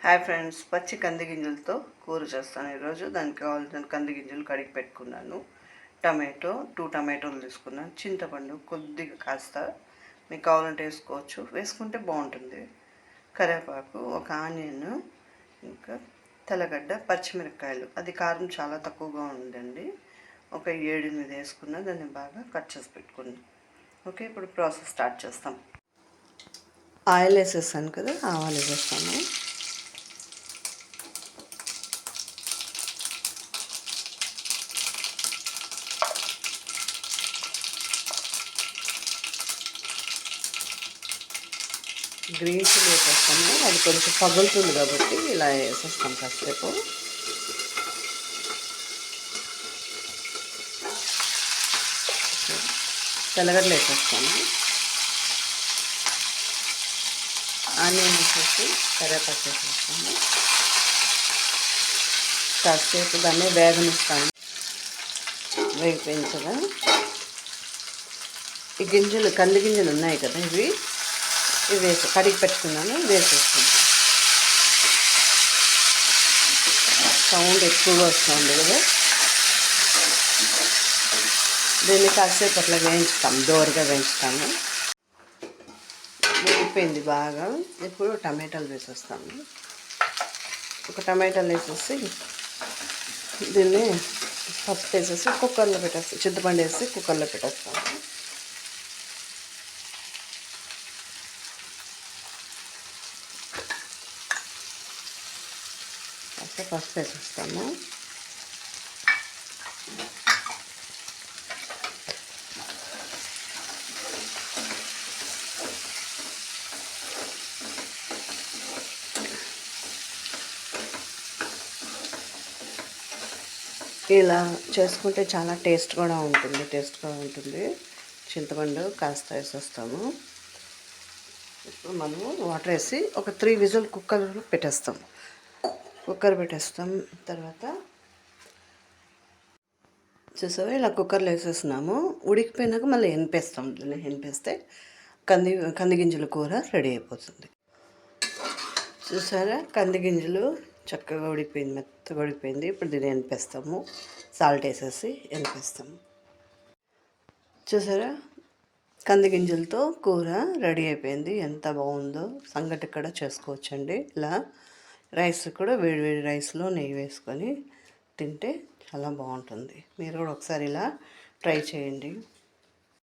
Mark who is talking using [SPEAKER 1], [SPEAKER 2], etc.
[SPEAKER 1] Hi friends, పచ్చి కంది గింజలతో కూర చేస్తాను ఈరోజు. దానికి కావాల్సిన కంది గింజలు కడిగి పెట్టుకున్నాను. టమాటో 2 టమాటోలు తీసుకున్నాను. చింతపండు కొద్దిగా కాస్త మీకు కావాలంటే వేసుకోవచ్చు, వేసుకుంటే బాగుంటుంది. కరివేపాకు, ఒక ఆనియన్, ఇంకా తెల్లగడ్డ, పచ్చిమిరపకాయలు. అది కారం చాలా తక్కువగా ఉందండి. ఒక 7-8 వేసుకున్నా. దాన్ని బాగా కట్ చేసి పెట్టుకున్నాను. ఓకే, ఇప్పుడు ప్రాసెస్ స్టార్ట్ చేస్తాం. ఆయిల్ వేసేసాను కదా, ఆవాలు వేసేస్తాను. గ్రీన్ చిల్లీ వేసేస్తాము. అది కొంచెం పగులుతుంది కాబట్టి ఇలా వేసేస్తాం కాసేపు. తెల్లగడ్డలు వేసేస్తాము. ఆనియన్ వేసేసి కరివేపాకు వేసేస్తాము. కాసేపు దాన్ని వేగనిస్తాము. వేగిపోయింది కదా, ఈ గింజలు కంది గింజలు ఉన్నాయి కదా, ఇవి వేసి కడిగి పెట్టుకున్నాను. వేసేస్తాను. సౌండ్ ఎక్కువగా వస్తుంది కదా, దీన్ని కాసేపు అట్లా వేయించుతాం, దోరగా వేయించుతాము. వేగిపోయింది బాగా. ఇప్పుడు టమాటాలు వేసేస్తాము. ఒక టమాటాలు వేసేసి దీన్ని పప్పు వేసేసి కుక్కర్లో పెట్టేస్తాం. చింతపండు వేసి కుక్కర్లో పెట్టేస్తాము. పసుపు వేసేస్తాము. ఇలా చేసుకుంటే చాలా టేస్ట్గా ఉంటుంది. చింతపండు కాస్త వేసేస్తాము. ఇప్పుడు మనము వాటర్ వేసి ఒక 3 విజిల్ కుక్కర్లో పెట్టేస్తాం. తర్వాత చూసావా, ఇలా కుక్కర్లో వేసేస్తున్నాము. ఉడికిపోయినాక మళ్ళీ ఎనిపేస్తాం. దీన్ని ఎనిపేస్తే కంది గింజల కూర రెడీ అయిపోతుంది. చూసారా, కంది గింజలు చక్కగా ఉడికిపోయింది, మెత్తగా ఉడికిపోయింది. ఇప్పుడు దీన్ని ఎనిపేస్తాము. సాల్ట్ వేసేసి ఎనిపేస్తాము. చూసారా, కంది గింజలతో కూర రెడీ అయిపోయింది. ఎంత బాగుందో. సంగటి కూడా చేసుకోవచ్చండి. ఇలా రైస్ కూడా వేడి రైస్లో నెయ్యి వేసుకొని తింటే చాలా బాగుంటుంది. మీరు కూడా ఒకసారి ఇలా ట్రై చేయండి.